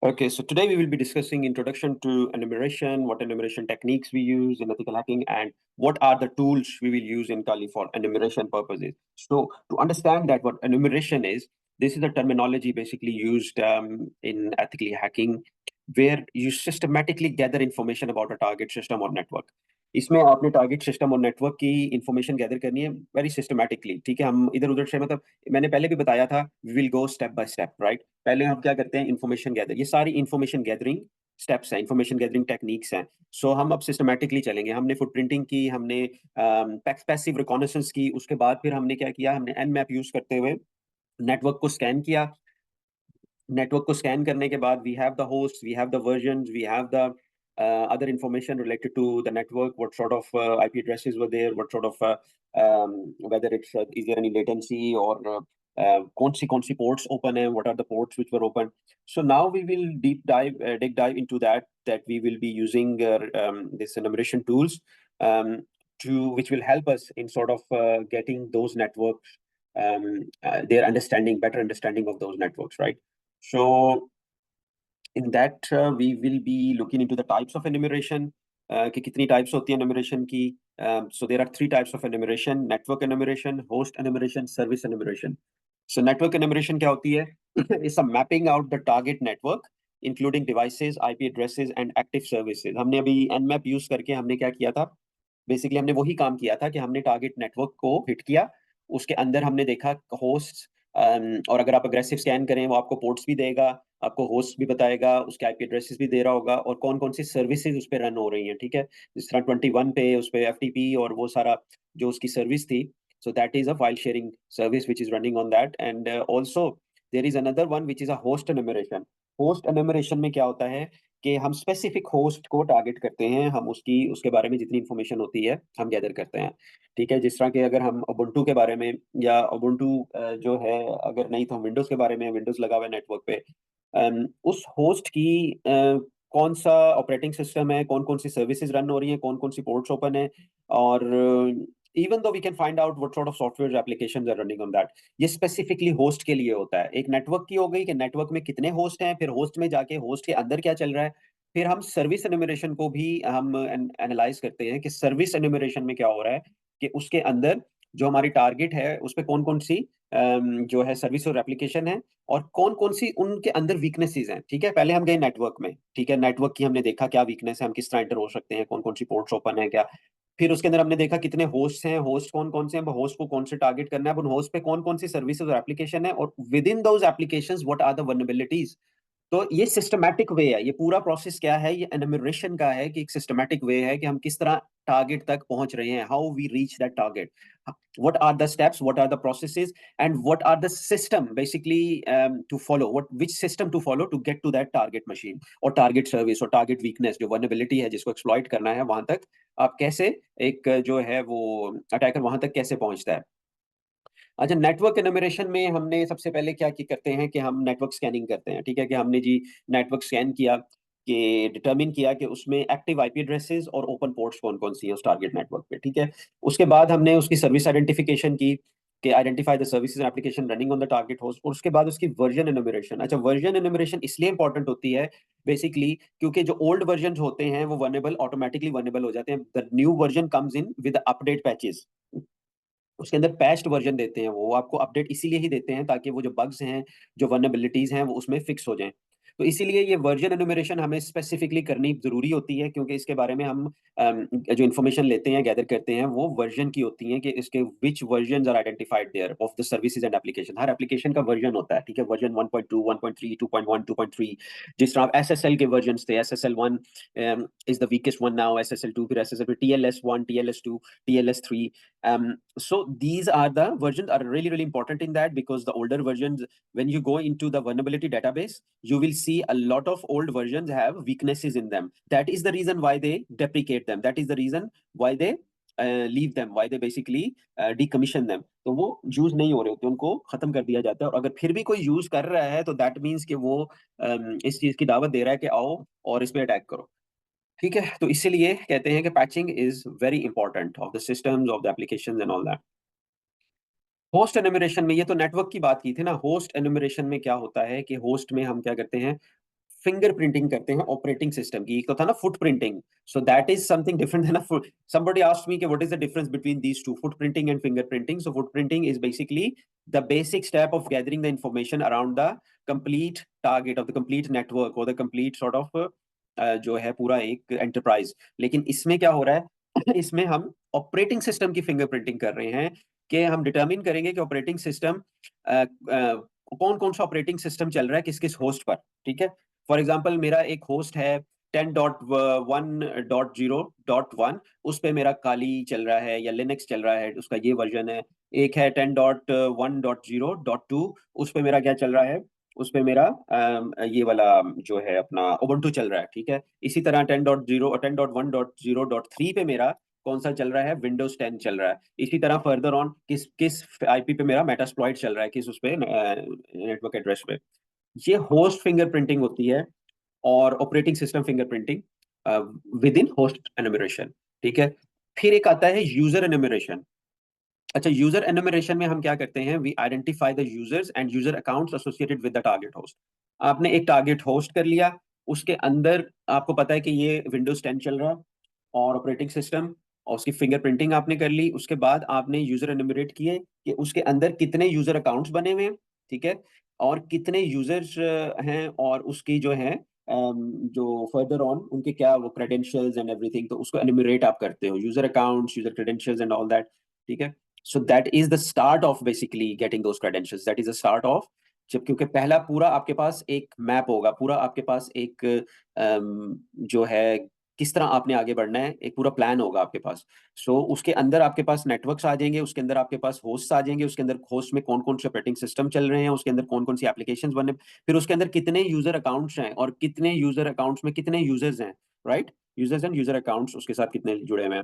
Okay, so today we will be discussing introduction to enumeration, what enumeration techniques we use in ethical hacking, and what are the tools we will use in Kali for enumeration purposes. So to understand that what enumeration is, this is a terminology basically used in ethically hacking, where you systematically gather information about a target system or network. इसमें आपने target system और network की information gather करनी है very systematically. ठीक है, हम इधर उधर से मतलब मैंने पहले भी बताया था, we will go step by step, right. पहले हम क्या करते हैं, इन्फॉर्मेशन गैदर, ये सारी इन्फॉर्मेशन गैदरिंग स्टेप्स हैं, इन्फॉर्मेशन गैदरिंग टेक्निक्स हैं। सो हम अब सिस्टमैटिकली चलेंगे। हमने फुटप्रिंटिंग की, हमने पैसिव रिकॉनेसेंस की, उसके बाद फिर हमने क्या किया, हमने एन मैप यूज करते हुए नेटवर्क को स्कैन किया। नेटवर्क को स्कैन करने के बाद we have the host, we have the version, we have the other information related to the network, what sort of IP addresses were there, what sort of whether it's is there any latency or कौन सी ports open है, what are the ports which were open. So now we will deep dive into that we will be using this enumeration tools which will help us in sort of getting those networks their better understanding of those networks, right? So in that we will be looking into the types of enumeration, कि कितनी types होती है enumeration की. So there are three types of enumeration: network enumeration, host enumeration, service enumeration. So network enumeration क्या होती है? It's a mapping out the target network including devices, IP addresses and active services. हमने अभी nmap use करके हमने क्या किया था, बेसिकली हमने वही काम किया था कि हमने टारगेट नेटवर्क को हिट किया, उसके अंदर हमने देखा होस्ट, और अगर आप अग्रेसिव स्कैन करें वो आपको पोर्ट्स भी देगा, आपको होस्ट भी बताएगा, उसके आईपी एड्रेसेस भी दे रहा होगा और कौन कौन सी सर्विसेज उस पर रन हो रही हैं। ठीक है, जिस तरह 21 पे उस पर एफटीपी और वो सारा जो उसकी सर्विस थी, so that is a file sharing service which is running on that. And also there is another one which is a host enumeration. Host enumeration में क्या होता है कि हम स्पेसिफिक होस्ट को टारगेट करते हैं, हम उसके बारे में जितनी इन्फॉर्मेशन होती है हम गैदर करते हैं। ठीक है, जिस तरह के अगर हम उबुंटू के बारे में या उबुंटू जो है, अगर नहीं तो हम विंडोज के बारे में, विंडोज लगा हुआ है नेटवर्क पे, उस होस्ट की कौन सा ऑपरेटिंग सिस्टम है, कौन कौन सी सर्विसेज रन हो रही हैं, कौन कौन सी पोर्ट्स ओपन है, और even though we can find out what sort of software applications are running on that. ये स्पेसिफिकली होस्ट के लिए होता है। एक नेटवर्क की हो गई कि नेटवर्क में कितने होस्ट हैं, फिर होस्ट में जाके होस्ट के अंदर क्या चल रहा है। फिर हम सर्विस एनुमरेशन को भी हम एनालाइज करते हैं कि सर्विस एनुमरेशन में क्या हो रहा है, कि उसके अंदर जो हमारी टारगेट है उस पर कौन कौन सी जो है सर्विस और एप्लीकेशन है और कौन कौन सी उनके अंदर वीकनेसेस हैं। ठीक है, पहले हम गए नेटवर्क में। ठीक है, नेटवर्क की हमने देखा क्या वीकनेस है, हम किस तरह एंटर हो सकते हैं, कौन कौन सी पोर्ट्स ओपन है क्या। फिर उसके अंदर हमने देखा कितने होस्ट हैं, होस्ट कौन कौन से हैं, होस्ट को कौन से टारगेट करना है, अब उन होस्ट पे कौन कौन सी सर्विसेज और एप्लीकेशन है, और within those applications what are the vulnerabilities. तो ये सिस्टमैटिक वे है, ये पूरा प्रोसेस क्या है, ये एनुमरेशन का है कि एक सिस्टमैटिक वे है कि हम किस तरह टारगेट तक पहुंच रहे हैं, how we reach that target, what are the steps, what are the processes, and what are the system basically to follow, which system to follow to get to that target machine और target service और target weakness जो vulnerability है जिसको exploit करना है, वहां तक आप कैसे एक जो है वो अटैकर वहां तक कैसे पहुंचता है। अच्छा, नेटवर्क एनुमरेशन में हमने सबसे पहले क्या करते हैं कि हम नेटवर्क स्कैनिंग करते हैं। ठीक है, कि हमने जी नेटवर्क स्कैन किया, कि डिटरमिन किया कि उसमें एक्टिव आईपी एड्रेसेस और ओपन पोर्ट्स कौन कौन सी हैं उस टारगेट नेटवर्क पे। ठीक है, उसके बाद हमने उसकी सर्विस आइडेंटिफिकेशन की कि identify the services and application running on the target host, और उसके बाद उसकी वर्जन एनुमरेशन। अच्छा, वर्जन एनुमरेशन इसलिए इंपॉर्टेंट होती है बेसिकली क्योंकि जो ओल्ड वर्जन होते हैं वो वर्नेबल, ऑटोमेटिकली वर्नेबल हो जाते हैं। The new version comes in with update patches, उसके अंदर पैच्ड वर्जन देते हैं, वो आपको अपडेट इसीलिए ही देते हैं ताकि वो जो बग्स हैं, जो वल्नरेबिलिटीज हैं, वो उसमें फिक्स हो जाएं। तो इसीलिए ये वर्जन एनुमरेशन हमें स्पेसिफिकली करनी जरूरी होती है, क्योंकि इसके बारे में हम जो इन्फॉर्मेशन लेते हैं, गैदर करते हैं, वो वर्जन की होती है कि इसके which version are identified there of the services and application. हर एप्लीकेशन का वर्जन होता है। ठीक है, वर्जन 1.2, 1.3, 2.1, 2.3। जिस तरह एसएसएल के वर्जन थे, SSL1 is the weakest one now, SSL2, फिर SSL, TLS1, TLS2, TLS3. So these are the versions are really really important in that, because the older versions, when you go into the vulnerability database, you will see a lot of old versions have weaknesses in them. That is the reason why they deprecate them, that is the reason why they leave them, why they basically decommission them. तो वो use नहीं हो रहे होते, उनको खत्म कर दिया जाता है। और अगर फिर भी कोई यूज कर रहा है तो दैट मीन्स कि वो इस चीज की दावत दे रहा है कि आओ और इस पे अटैक करो। ठीक है, तो इसीलिए कहते हैं कि patching is very important of the systems of the applications and all that. Host enumeration में, ये तो नेटवर्क की बात की थी ना, होस्ट एनुमरेशन में क्या होता है कि होस्ट में हम क्या करते हैं, फिंगर प्रिंटिंग करते हैं ऑपरेटिंग सिस्टम की। एक तो था ना foot printing, so that is something different है ना। somebody asked me कि what is the difference between these two, foot printing and finger printing? So foot printing is basically the basic step of gathering the information around the complete target of the complete network or the complete sort of जो है पूरा एक enterprise. लेकिन इसमें क्या हो रहा है इसमें हम ऑपरेटिंग सिस्टम की फिंगर प्रिंटिंग कर रहे हैं, कि हम डिटरमिन करेंगे कि ऑपरेटिंग सिस्टम कौन कौन सा ऑपरेटिंग सिस्टम चल रहा है किस किस होस्ट पर। ठीक है, फॉर एग्जाम्पल मेरा एक होस्ट है 10.1.0.1, उस पे मेरा काली चल रहा है या लिनक्स चल रहा है, उसका ये वर्जन है। एक है 10.1.0.2, उस पे मेरा क्या चल रहा है, उस पे मेरा ये वाला जो है अपना उबुंटू चल रहा है। ठीक है, इसी तरह 10.1.0.3 पे मेरा कौन सा चल रहा है, विंडोज 10 चल रहा है। इसी तरह फर्दर ऑन किस किस आईपी पे मेरा मेटास्प्लॉइट चल रहा है, किस उस पे नेटवर्क एड्रेस पे। ये होस्ट फिंगर प्रिंटिंग होती है और operating system fingerprinting within host enumeration. ठीक है, फिर एक आता है यूजर एनुमरेशन। अच्छा, यूजर एनुमरेशन में हम क्या करते हैं, we identify the users and user accounts associated with the target host. आपने एक टारगेट होस्ट कर लिया, उसके अंदर आपको पता है कि ये विंडोज 10 चल रहा है और ऑपरेटिंग सिस्टम, और उसकी फिंगर प्रिंटिंग आपने कर ली। उसके बाद आपने यूजर एनुमरेट किए कि उसके अंदर कितने यूजर अकाउंट्स बने हुए हैं। ठीक है, और कितने यूजर्स हैं, और उसकी जो है जो फर्दर ऑन उनके क्या वो क्रेडेंशियल्स एंड एवरीथिंग, तो उसको एनुमरेट आप करते हो, user accounts, user credentials and all that. ठीक है, सो that is the start of basically getting those credentials, that is the start of. जब क्योंकि पहला पूरा आपके पास एक मैप होगा, पूरा आपके पास एक जो है किस तरह आपने आगे बढ़ना है, एक पूरा प्लान होगा आपके पास। सो उसके अंदर आपके पास नेटवर्क्स आ जाएंगे, उसके अंदर आपके पास होस्ट्स आ जाएंगे, उसके अंदर होस्ट में कौन कौन से ऑपरेटिंग सिस्टम चल रहे हैं, उसके अंदर कौन कौन सी एप्लीकेशंस बने, फिर उसके अंदर कितने यूजर अकाउंट्स हैं और कितने यूजर अकाउंट्स में कितने यूजर्स हैं, right. Users and user accounts उसके साथ कितने जुड़े हुए हैं।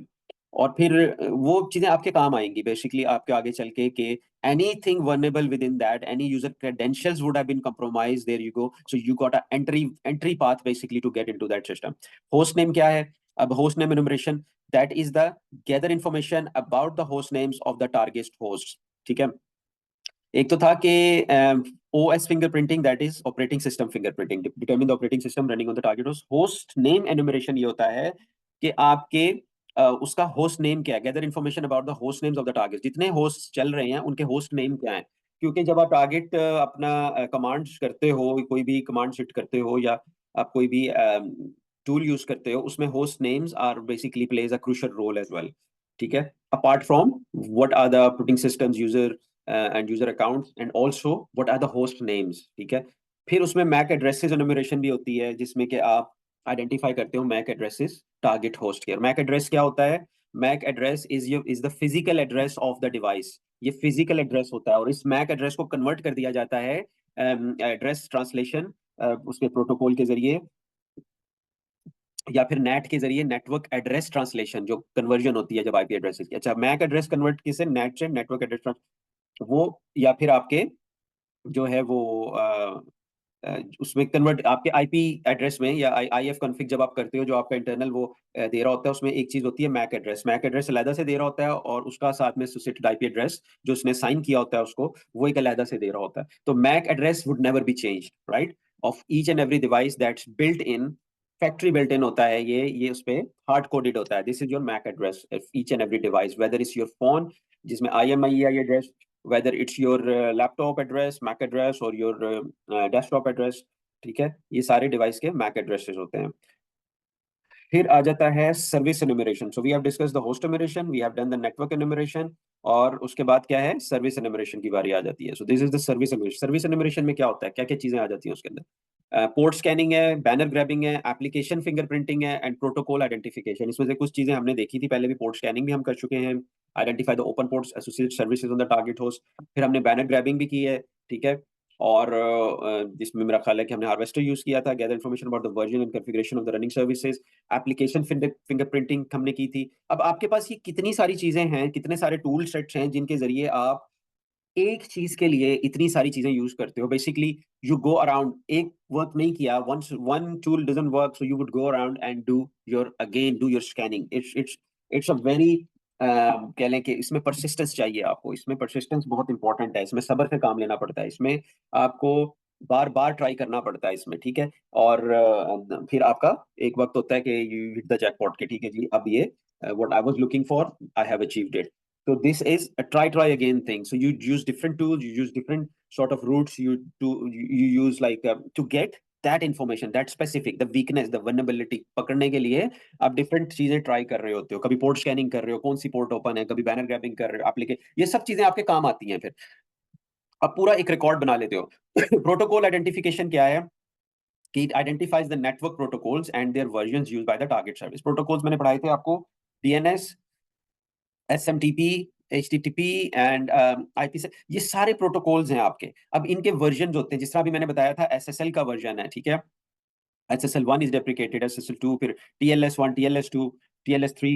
और फिर वो चीजें आपके काम आएंगी बेसिकली आपके आगे चल के, कि anything vulnerable within that, any user credentials would have been compromised, there you go, so you got a entry path basically to get into that system. Host name क्या है, अब host name enumeration, that is the gather information about the host names of the target hosts। ठीक है, एक तो था कि OS fingerprinting, that is operating system fingerprinting, determine the operating system running on the target host। host name enumeration ये होता है कि आपके उसका होस्ट नेम क्या है, gather information about the host names of the target, जितने होस्ट चल रहे हैं उनके होस्ट नेम क्या है। क्योंकि जब आप टारगेट अपना कमांड्स करते हो, कोई भी कमांड शिफ्ट करते हो या आप कोई भी टूल यूज करते हो, उसमें host names are basically plays a crucial role as well. ठीक है, apart from what are the operating systems user and user accounts and also what are the host names. ठीक है, फिर उसमें मैक एड्रेसेस एनुमरेशन भी होती है, जिसमें कि आप आइडेंटिफाई करते हो मैक एड्रेसेस टारगेट होस्ट के। मैक एड्रेस क्या होता है, MAC address is the physical address of the device. ये फिजिकल एड्रेस होता है, और इस मैक एड्रेस को कन्वर्ट कर दिया जाता है एड्रेस ट्रांसलेशन उसके प्रोटोकॉल के जरिए, या फिर नेट के जरिए, नेटवर्क एड्रेस ट्रांसलेशन जो कन्वर्जन होती है जब आईपी एड्रेसेस की। अच्छा, मैक एड्रेस कन्वर्ट किसे, नेट से नेटवर्क एड्रेस वो, या फिर आपके जो है वो उसमें कन्वर्ट आपके आईपी एड्रेस में, या आईएफ कॉन्फ़िग जब आप करते हो, जो आपका इंटरनल वो दे रहा होता है, उसमें एक चीज होती है मैक एड्रेस। मैक एड्रेस अलग से दे रहा होता है, और उसका साथ में एसोसिएटेड आईपी एड्रेस जो उसने साइन किया होता है उसको, वो एक अलग से दे रहा होता है। तो MAC address would never be changed, right, of each and every device that's built in, factory built in होता है ये उस पे हार्ड कोडेड होता है। This is your MAC address each and every device, whether is your phone जिसमें IMEI address, whether it's your laptop address, MAC address, or your desktop address। ठीक है, ये सारे डिवाइस के मैक एड्रेसेस होते हैं। फिर आ जाता है service enumeration. So we have discuss the host enumeration, we have done the network enumeration, और उसके बाद क्या है, सर्विस एनुमरेशन की बारी आ जाती है। So this is the service enumeration. Service enumeration में क्या होता है, क्या क्या चीजें आ जाती हैं उसके अंदर, पोर्ट स्कैनिंग है, बैनर ग्रैबिंग है, एप्लीकेशन फिंगरप्रिंटिंग है, एंड प्रोटोकॉल आइडेंटिफिकेशन। इसमें से कुछ चीजें हमने देखी थी पहले भी, पोर्ट स्कैनिंग भी हम कर चुके हैं, identify the open ports associated services on the target host. फिर हमने बैनर ग्रैबिंग भी की है। ठीक है, और जिसमें मेरा ख्याल है कि हमने हार्वेस्टर यूज किया था, gather information about the version and configuration of the running services. Application fingerprinting हमने की थी। अब आपके पास ये कितनी सारी चीजें हैं, कितने सारे टूल सेट्स हैं जिनके जरिए आप एक चीज के लिए इतनी सारी चीजें यूज करते हो। बेसिकली यू गो अराउंड, एक वर्क नहीं किया, once one tool doesn't work, so you would go around and do your scanning. It's a very कह लें कि इसमें परसिस्टेंस चाहिए आपको, इसमें परसिस्टेंस बहुत इंपॉर्टेंट है, इसमें सब्र से काम लेना पड़ता है, इसमें आपको बार बार ट्राई करना पड़ता है इसमें, ठीक है। और फिर आपका एक वक्त होता है कि यू हिट द जैकपॉट के, ठीक है जी, अब ये what I was looking for, I have achieved it. So this is a try again thing. So you use different tools, you use different sort of routes, you use like to get that information, that specific, the weakness, the vulnerability पकड़ने के लिए आप different चीजें try कर रहे होते हो। कभी पोर्ट स्कैनिंग कर रहे हो, कौन सी पोर्ट ओपन है, कभी बैनर ग्रैबिंग कर रहे हो, एप्लीकेशन, ये सब चीजें आपके काम आती हैं। फिर आप पूरा एक रिकॉर्ड बना लेते हो। प्रोटोकॉल आइडेंटिफिकेशन क्या है कि it identifies the network protocols and their versions used by the target service। Protocols मैंने पढ़ाए थे आपको, DNS, SMTP, HTTP and IP से, ये सारे प्रोटोकॉल्स हैं आपके। अब इनके वर्जन होते हैं, जिस तरह अभी मैंने बताया था एसएसएल का वर्जन है, ठीक है। SSL1 इज डेप्रिकेटेड, SSL2, फिर TLS1, TLS2, TLS3,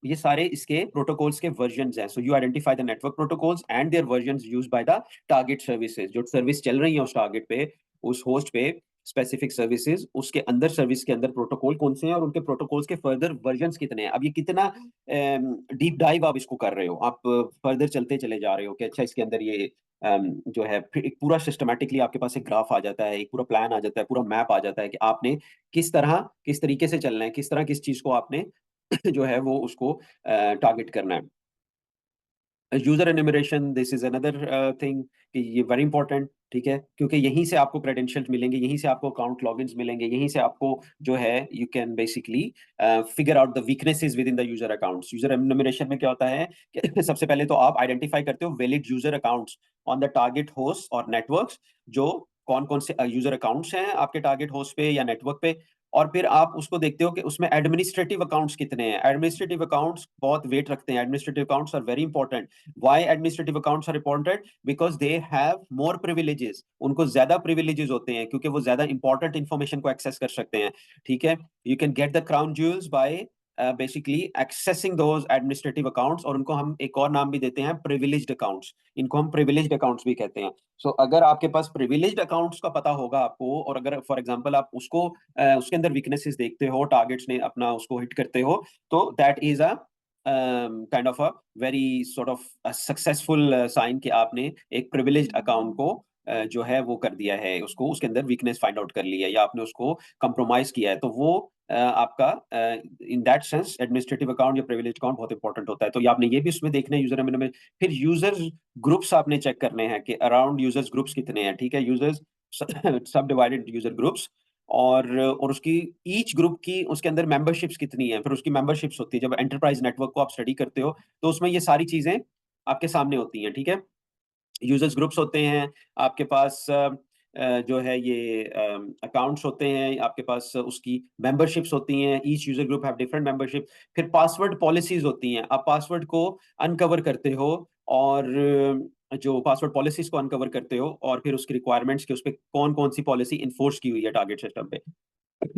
ये सारे इसके प्रोटोकॉल्स के वर्जन्स हैं। So you identify the network protocols and their versions used by the target services. जो सर्विस चल रही है उस टारगेट पे, उस होस्ट पे, स्पेसिफिक सर्विसेज, उसके अंदर सर्विस के अंदर प्रोटोकॉल कौन से हैं और उनके प्रोटोकॉल्स के फर्दर वर्जन्स कितने हैं। अब ये कितना डीप डाइव आप इसको कर रहे हो, आप फर्दर चलते चले जा रहे हो कि अच्छा इसके अंदर ये जो है, फिर एक पूरा सिस्टमैटिकली आपके पास एक ग्राफ आ जाता है, एक पूरा प्लान आ जाता है, पूरा मैप आ जाता है कि आपने किस तरीके से चलना है, किस तरह किस चीज को आपने जो है वो उसको टारगेट करना है। User enumeration, this is another thing कि ये वेरी इंपॉर्टेंट, ठीक है, क्योंकि यहीं से आपको क्रेडेंशियल्स मिलेंगे, यहीं से आपको अकाउंट लॉगिन्स मिलेंगे, यहीं से आपको जो है you can basically figure out the weaknesses within the user accounts. User enumeration में क्या होता है कि सबसे पहले तो आप आइडेंटिफाई करते हो valid user accounts on the target host और नेटवर्क्स, जो कौन कौन से यूजर अकाउंट्स हैं आपके टारगेट होस्ट पे या नेटवर्क पे। और फिर आप उसको देखते हो कि उसमें एडमिनिस्ट्रेटिव अकाउंट्स कितने हैं। एडमिनिस्ट्रेटिव अकाउंट्स बहुत वेट रखते हैं, administrative accounts are very important. Why administrative accounts are important? Because they have more privileges, उनको ज्यादा प्रिविलेजेस होते हैं क्योंकि वो ज्यादा इंपॉर्टेंट इंफॉर्मेशन को एक्सेस कर सकते हैं, ठीक है। You can get the crown Jules bye basically accessing those administrative accounts, और उनको हम एक और नाम भी देते हैं प्रिविलेज्ड अकाउंट्स, इनको हम प्रिविलेज्ड अकाउंट्स भी कहते हैं। सो अगर आपके पास प्रिविलेज्ड अकाउंट्स का पता होगा आपको, और अगर फॉर एग्जांपल आप उसको उसके अंदर वीकनेसेस देखते हो, टारगेट्स ने अपना उसको हिट करते हो, तो that is a kind of a very sort of successful sign कि आपने एक प्रिविलेज्ड अकाउंट को जो है वो कर दिया है, उसको उसके अंदर वीकनेस फाइंड आउट कर लिया है, या आपने उसको कंप्रोमाइज किया है। तो वो आपका in that sense administrative account या प्रिविलेज अकाउंट बहुत इंपॉर्टेंट होता है। तो ये आपने ये भी उसमें देखना है यूजर में। फिर यूजर्स ग्रुप्स आपने चेक करने हैं कि अराउंड यूजर्स ग्रुप्स कितने हैं, ठीक है। यूजर्स सब डिवाइडेड यूजर ग्रुप्स, और उसकी ईच ग्रुप की उसके अंदर मेंबरशिप्स कितनी है, फिर उसकी मेंबरशिप्स होती है। जब एंटरप्राइज नेटवर्क को आप स्टडी करते हो तो उसमें ये सारी चीजें आपके सामने होती हैं, ठीक है। यूजर्स ग्रुप्स होते हैं आपके पास, जो है ये अकाउंट्स होते हैं आपके पास, उसकी मेंबरशिप्स होती हैं, each user group have different membership. फिर पासवर्ड पॉलिसीज होती हैं, आप पासवर्ड को अनकवर करते हो, और जो पासवर्ड पॉलिसीज को अनकवर करते हो, और फिर उसकी रिक्वायरमेंट्स के उस पर कौन कौन सी पॉलिसी इन्फोर्स की हुई है टारगेट सिस्टम पे।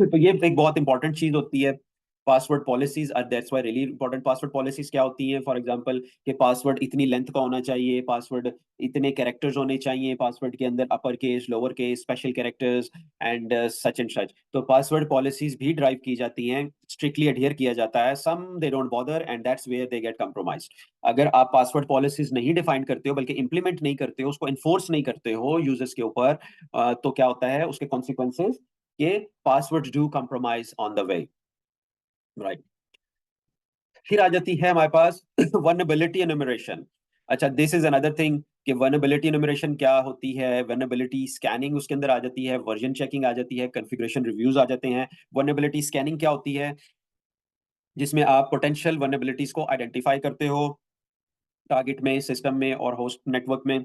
तो ये एक बहुत इंपॉर्टेंट चीज होती है। Password policies are that's why really important. Password policies क्या होती हैं? फॉर एग्जांपल कि पासवर्ड इतनी लेंथ का होना चाहिए, पासवर्ड इतने कैरेक्टर्स होने चाहिए, पासवर्ड के अंदर upper case, lower case, special characters and such and such. तो पासवर्ड पॉलिसीज भी ड्राइव की जाती हैं, स्ट्रिक्टली अडहियर किया जाता है। Some they don't bother and that's where they get compromise. अगर आप पासवर्ड पॉलिसीज नहीं डिफाइन करते हो, बल्कि इंप्लीमेंट नहीं करते हो, उसको इन्फोर्स नहीं करते हो यूजर्स के ऊपर, तो क्या होता है उसके कॉन्सिक्वेंसेज कि passwords do compromise on the way, right. फिर आ जाती है हमारे पास vulnerability enumeration। अच्छा, दिस इज अनदर थिंग कि vulnerability enumeration क्या होती है। vulnerability scanning उसके अंदर आ जाती है, वर्जन चेकिंग आ जाती है, कॉन्फ़िगरेशन रिव्यूज आ जाते हैं। vulnerability scanning क्या होती है? जिसमें आप पोटेंशियल vulnerabilities को आइडेंटिफाई करते हो टारगेट में, सिस्टम में और होस्ट नेटवर्क में।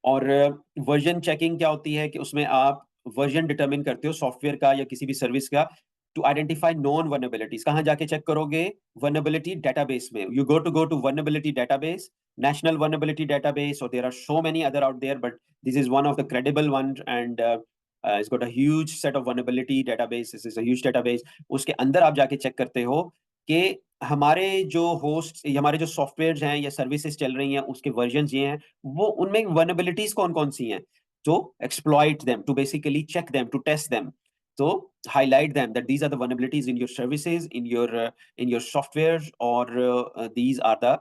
और वर्जन चेकिंग क्या होती है कि उसमें आप वर्जन डिटरमिन करते हो सॉफ्टवेयर का या किसी भी सर्विस का, टू आइडेंटिफाई नॉन वर्नेबिलिटीज। कहाँ जाके चेक करोगे? वर्नेबिलिटी डेटाबेस में। You go to vulnerability database, national vulnerability database, और there are so many other out there, but this is one of the credible one, and it's got a huge set of vulnerability database, this is a huge database। उसके अंदर आप जाके check करते हो कि हमारे जो होस्ट, हमारे जो सॉफ्टवेयर हैं या सर्विसेज चल रही हैं, उसके वर्जन ये हैं, वो उनमें vulnerabilities कौन कौन सी हैं, to exploit them, to basically check them, to test them, so highlight them that these are the vulnerabilities in your services, in your softwares, or these are the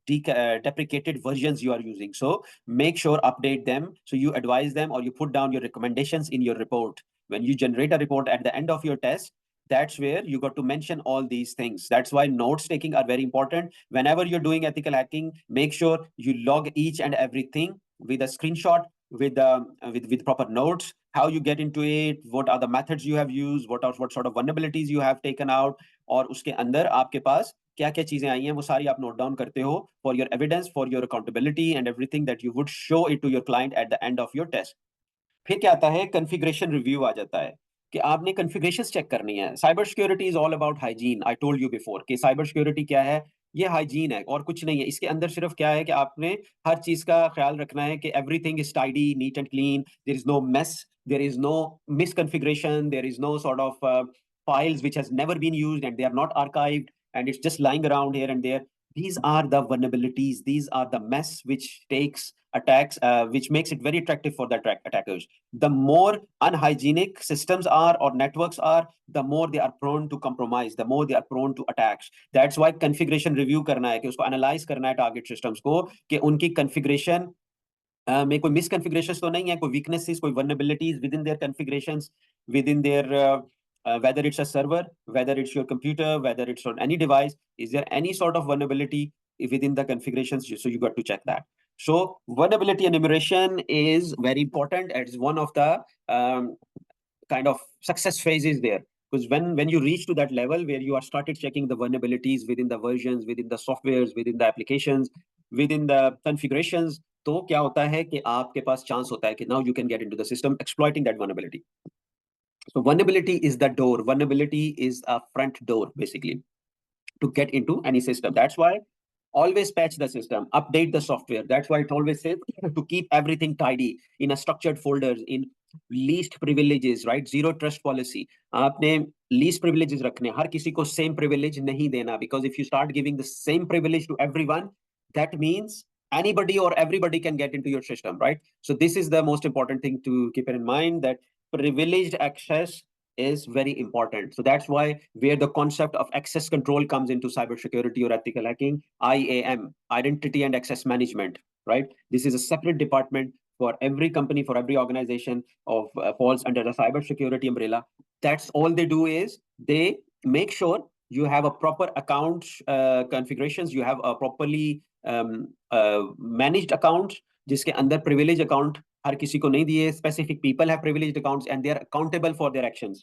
deprecated versions you are using. So make sure update them. So you advise them or you put down your recommendations in your report. When you generate a report at the end of your test, that's where you got to mention all these things. That's why notes taking are very important. Whenever you're doing ethical hacking, make sure you log each and everything with a screenshot, with proper notes, how you get into it, what are the methods you have used, what sort of vulnerabilities you have taken out, और उसके अंदर आपके पास क्या क्या चीजें आई हैं वो सारी आप नोट डाउन करते हो for your evidence, for your accountability and everything that you would show it to your client at the end of your test. फिर क्या आता है, कॉन्फ़िगरेशन रिव्यू आ जाता है कि आपने कॉन्फ़िगरेशंस चेक करनी है। Cyber security is all about hygiene. I told you before कि साइबर सिक्योरिटी क्या है, ये हाइजीन है और कुछ नहीं है। इसके अंदर सिर्फ क्या है कि आपने हर चीज का ख्याल रखना है कि everything is tidy, neat and clean, there is no mess, there is no misconfiguration, there is no sort of files which has never been used and they are not archived and it's just lying around here and there. These are the vulnerabilities, these are the mess which takes attacks, which makes it very attractive for the attackers. The more unhygienic systems are or networks are, the more they are prone to compromise, the more they are prone to attacks. That's why configuration review करना है कि उसको analyze करना है target systems को कि उनकी configuration में कोई misconfigurations तो नहीं है, कोई weaknesses, कोई vulnerabilities within their configurations, within their whether it's a server, whether it's your computer, whether it's on any device, is there any sort of vulnerability within the configurations? So you got to check that. So vulnerability enumeration is very important. It's one of the kind of success phases there. Because when you reach to that level where you are started checking the vulnerabilities within the versions, within the softwares, within the applications, within the configurations, तो क्या होता है कि आपके पास chance होता है कि now you can get into the system exploiting that vulnerability. So vulnerability is the door. Vulnerability is a front door, basically, to get into any system. That's why always patch the system, update the software. That's why it always says to keep everything tidy in a structured folders, in least privileges, right? Zero trust policy. आपने least privileges रखने, हर किसी को same privilege नहीं देना, because if you start giving the same privilege to everyone, that means anybody or everybody can get into your system, right? So this is the most important thing to keep in mind, that privileged access is very important. So that's why where the concept of access control comes into cybersecurity or ethical hacking, IAM, identity and access management, right? This is a separate department for every company, for every organization of falls under the cybersecurity umbrella. That's all they do is they make sure you have a proper account configurations, you have a properly managed account, जिसके अंदर privilege account हर किसी को नहीं दिए, specific people have privileged accounts and they are accountable for their actions.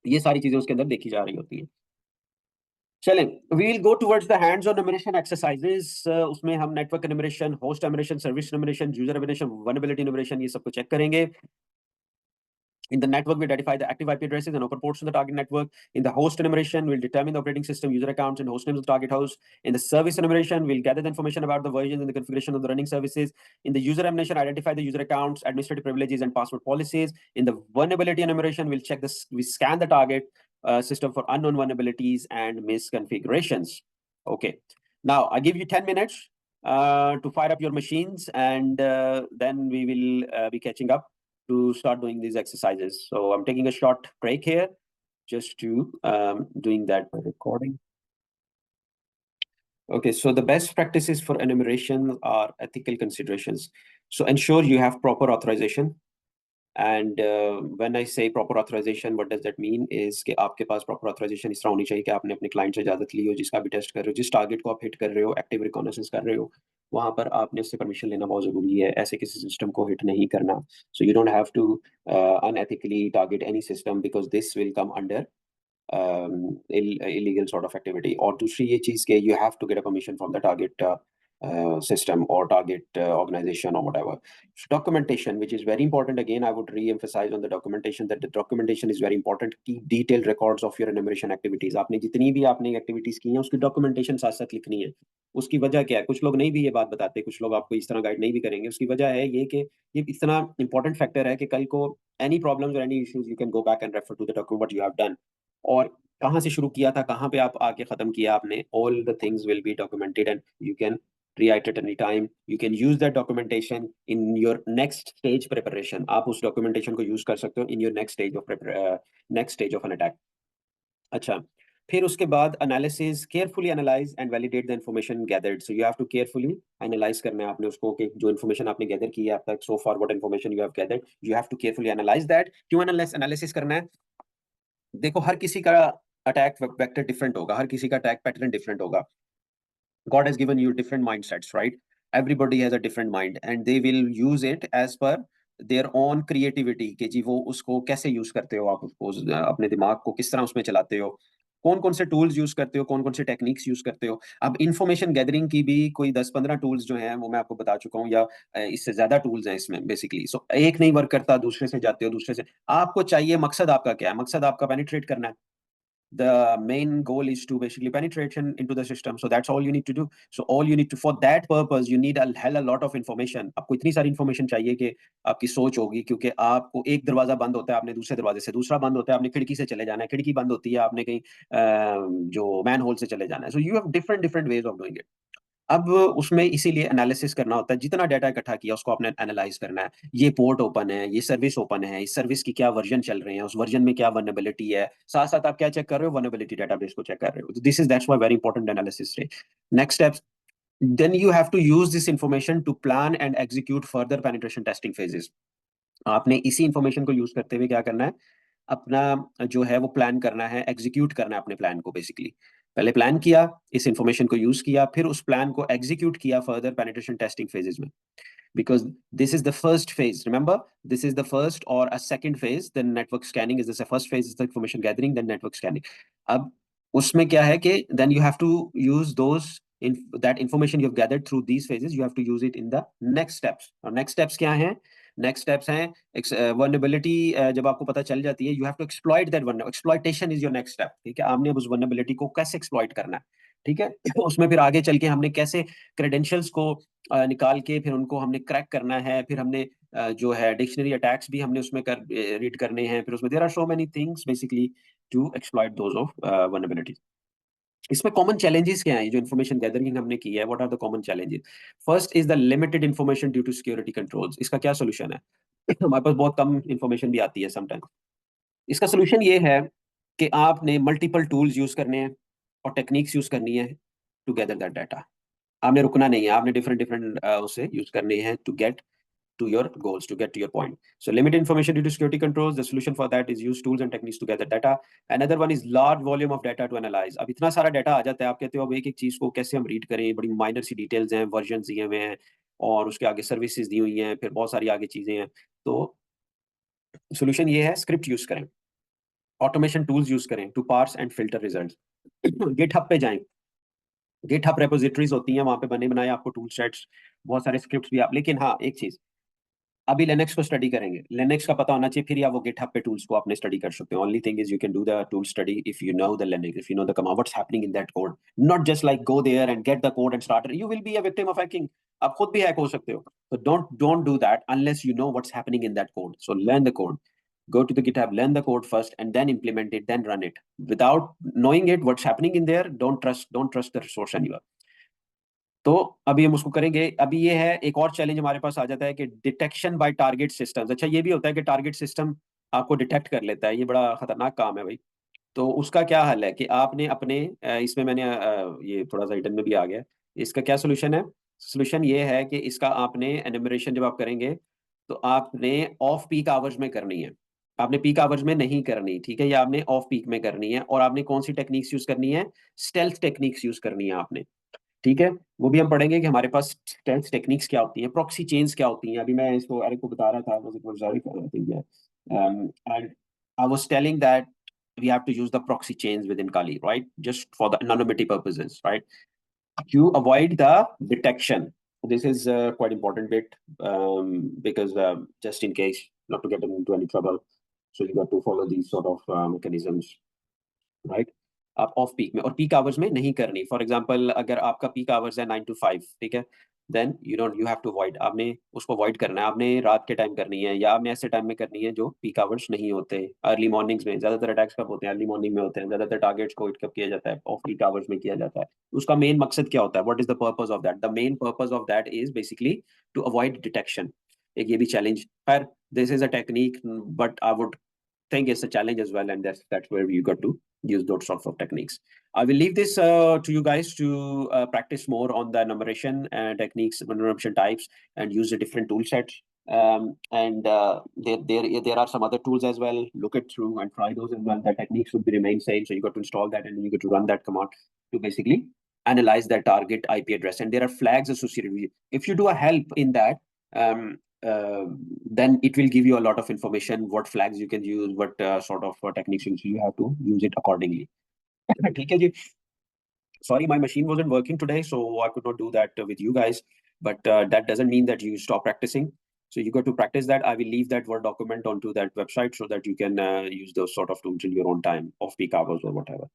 ये सारी चीजें उसके अंदर देखी जा रही होती है। चलें, we will go towards the hands-on enumeration exercises. उसमें हम network enumeration, host enumeration, service enumeration, user enumeration, vulnerability enumeration, ये सबको check करेंगे. In the network, we identify the active IP addresses and open ports in the target network. In the host enumeration, we'll determine the operating system, user accounts, and host names of the target host. In the service enumeration, we'll gather the information about the versions and the configuration of the running services. In the user enumeration, identify the user accounts, administrative privileges, and password policies. In the vulnerability enumeration, we'll check this. We scan the target system for unknown vulnerabilities and misconfigurations. Okay. Now I give you 10 minutes to fire up your machines, and then we will be catching up to start doing these exercises. So I'm taking a short break here just to doing that by recording. Okay, so the best practices for enumeration are ethical considerations. So ensure you have proper authorization. And when I say proper authorization, what does that mean is कि आपके पास proper authorization इस तरह होनी चाहिए कि आपने अपने client से इजाजत ली हो, जिसका भी टेस्ट कर रहे हो, जिस target को आप hit कर रहे हो, active reconnaissance कर रहे हो, वहां पर आपने उससे permission लेना बहुत जरूरी है। ऐसे किसी system को hit नहीं करना. So you don't have to unethically target any system because this will come under illegal sort of activity. और दूसरी ये चीज कि you have to get a permission from the target system or target organization or whatever. Documentation, which is very important. Again, I would re-emphasize on the documentation, that the documentation is very important. Keep detailed records of your enumeration activities. आपने जितनी भी आपने activities की हैं, उसकी documentation साथ साथ लिखनी है. उसकी वजह क्या है? कुछ लोग नहीं भी ये बात बताते, कुछ लोग आपको इस तरह गाइड नहीं भी करेंगे. उसकी वजह है ये कि ये इतना important factor है कि कल को any problems or any issues, you can go back and refer to the document what you have done. और कहाँ से शुरू किया था, कहाँ पे आप आके खत्म किया आपने, all the things will be documented and you can reiterate any time. You can use that documentation in your next stage preparation. आप उस documentation को use कर सकते हो in your next stage of an attack. अच्छा, फिर उसके बाद analysis, carefully analyse and validate the information gathered. So you have to carefully analyse करना है आपने उसको, कि जो इन्फॉर्मेशन आपने गैदर की है अब तक, so for what information you have gathered, you have to carefully analyse that. क्यों एनालिसिस करना है? देखो, हर किसी का अटैक वेक्टर डिफरेंट होगा, हर किसी का अटैक पैटर्न डिफरेंट होगा। God has given you different mindsets, right? Everybody has a different mind and they will use it as per their own creativity, कि जी वो उसको कैसे यूज करते हो, आप उसको अपने दिमाग को किस तरह उसमें चलाते हो, कौन कौन से टूल्स यूज करते हो, कौन कौन से टेक्निक्स यूज करते हो। अब इंफॉर्मेशन गैदरिंग की भी कोई 10-15 टूल्स जो हैं वो मैं आपको बता चुका हूँ, या इससे ज्यादा टूल्स हैं इसमें बेसिकली। सो एक नहीं वर्क करता, दूसरे से जाते हो, दूसरे से। आपको चाहिए, मकसद आपका क्या है? मकसद आपका पेनिट्रेट करना है। The main goal is to basically penetration into the system, so that's all you need to do. So all you need to, for that purpose you need a hell a lot of information. आपको इतनी सारी information चाहिए कि आपकी सोच होगी, क्योंकि आपको एक दरवाजा बंद होता है, आपने दूसरे दरवाजे से, दूसरा बंद होता है, आपने खिड़की से चले जाना है, खिड़की बंद होती है, आपने कहीं जो मैन होल से चले जाना है। So you have different ways of doing it. अब उसमें इसीलिए एनालिसिस करना होता है, जितना डाटा इकट्ठा किया उसको आपने एनालाइज करना है। ये पोर्ट ओपन है, ये सर्विस ओपन है, इस सर्विस की क्या वर्जन चल रहे हैं, उस वर्जन में क्या वल्नरेबिलिटी है, साथ साथ आप क्या चेक कर रहे हो? वल्नरेबिलिटी डेटाबेस को चेक कर रहे हो। This is that's why very important analysis. Next steps, then you have to use this information to plan and execute further penetration testing phases. आपने इसी इंफॉर्मेशन को यूज करते हुए क्या करना है? अपना जो है वो प्लान करना है, एग्जीक्यूट करना है अपने प्लान को बेसिकली। पहले प्लान किया, इस इंफॉर्मेशन को यूज किया, फिर उस प्लान को एग्जीक्यूट किया फर्दर पेनिट्रेशन टेस्टिंग फेजेस में। because this is the first phase, remember, this is the first or a second phase, then network scanning is the first phase, is the information gathering, then network scanning. अब उसमें क्या है कि then you have to use those in that information you have gathered through these phases, you have to use it in the next steps. और next steps क्या हैं? Next steps हैं vulnerability. जब आपको पता चल जाती है, you have to exploit that vuln, exploitation is your next step. ठीक है, आपने अब उस वर्नेबिलिटी को कैसे एक्सप्लॉइट करना है। ठीक है, उसमें फिर आगे चल के हमने कैसे क्रेडेंशियल्स को निकाल के फिर उनको हमने क्रैक करना है, फिर हमने जो है डिक्शनरी अटैक्स भी हमने उसमें रीड करने हैं, फिर उसमें there are so many things basically to exploit those of vulnerabilities. इसमें कॉमन चैलेंजेस क्या है? जो इन्फॉर्मेशन गैदरिंग हमने की है, what are the common challenges? First is the limited information due to security controls. इसका क्या सोल्यूशन है? हमारे पास बहुत कम इन्फॉर्मेशन भी आती है समटाइम। इसका सोल्यूशन ये है कि आपने मल्टीपल टूल्स यूज करने हैं और टेक्निक्स यूज करनी है टू गैदर दैट डाटा। आपने रुकना नहीं है, आपने डिफरेंट डिफरेंट उसे यूज करने हैं to get to your goals, to get to your point. So limit information due to security controls. The solution for that is use tools and techniques to gather data. Another one is large volume of data to analyze. अब इतना सारा data आ जाता है, आप कहते हो अब एक एक चीज को कैसे हम रीड करें, बड़ी माइनर सी डिटेल्स हैं, वर्जन दिए हुए हैं और उसके आगे सर्विसेज दी हुई हैं, फिर बहुत सारी आगे चीजें हैं। तो सोल्यूशन ये है, स्क्रिप्ट यूज करें, ऑटोमेशन टूल्स यूज करें to parse and filter result. GitHub पे जाएं, गिटहब रेपोजिटरीज होती हैं, वहां पे बने बनाए आपको टूल सेट्स, बहुत सारे स्क्रिप्ट्स भी आप। लेकिन हाँ, एक चीज, अभी लिनक्स को स्टडी करेंगे, लिनक्स का पता होना चाहिए, फिर या वो गिटहब पे टूल्स को आपने स्टडी कर सकते हो। Only thing is you can do the tool study if you know the Linux, if you know the command, what's happening in that code, not just like go there and get the code and start, you will be a victim of hacking. आप खुद भी hack हो सकते हो। तो don't do that unless you know what's happening in that code. So learn the code, go to the GitHub, learn the code first and then implement it, then run it. Without knowing it, what's happening in there, don't trust the resource anywhere. तो अभी हम उसको करेंगे। अभी ये है, एक और चैलेंज हमारे पास आ जाता है कि डिटेक्शन बाय टारगेट सिस्टम्स। अच्छा, ये भी होता है कि टारगेट सिस्टम आपको डिटेक्ट कर लेता है, ये बड़ा खतरनाक काम है भाई। तो उसका क्या हल है कि आपने अपने इसमें मैंने ये थोड़ा सा हिडन में भी आ गया, इसका क्या सोल्यूशन है? सोल्यूशन ये है कि इसका आपने एनुमरेशन जब आप करेंगे तो आपने ऑफ पीक आवर्स में करनी है, आपने पीक आवर्स में नहीं करनी। ठीक है, या आपने ऑफ पीक में करनी है। और आपने कौन सी टेक्निक्स यूज करनी है? स्टेल्थ टेक्निक्स यूज करनी है आपने। ठीक है, वो भी हम पढ़ेंगे कि हमारे पास स्टेल्थ टेक्निक्स क्या होती हैं, प्रॉक्सी चेन्स क्या होती हैं। अभी मैं इसको एरिक को बता रहा था, and I was telling that we have to use the proxy chains within Kali, right? Just for the anonymity purposes, right? To avoid the detection. This is quite important bit, because just in case not to get into any trouble, so you got to follow these sort of mechanisms, right? आप off peak में और peak hours में नहीं करनी। For example, अगर आपका peak hours है 9 to 5, ठीक है, then you have to avoid, आपने उसको अवॉइड करना है, आपने रात के टाइम करनी है या आपने ऐसे टाइम में करनी है जो पीक आवर्स नहीं होते। अर्ली मॉर्निंग्स में ज्यादातर अटैक्स कब होते हैं? अर्ली मॉर्निंग में होते हैं ज्यादातर। टारगेट्स को हिट कब किया जाता है? ऑफ पीक आवर्स में किया जाता है। उसका मेन मकसद क्या होता है? What is the purpose of that? The main purpose of that is basically to avoid detection. एक ये भी चैलेंज है, this is a technique but I would think it's a challenge as well, and that's where you got to use those sorts of techniques. I will leave this to you guys to practice more on the enumeration techniques, enumeration types, and use the different tool sets. There are some other tools as well. Look it through and try those as well. The techniques should be remain same. So you got to install that and then you got to run that command to basically analyze that target IP address. And there are flags associated with it. If you do a help in that, then it will give you a lot of information, what flags you can use, what sort of techniques you have to use it accordingly. ठीक है जी. Sorry, my machine wasn't working today, so I could not do that with you guys. But that doesn't mean that you stop practicing. So you got to practice that. I will leave that Word document onto that website so that you can use those sort of tools in your own time, off peak hours or whatever.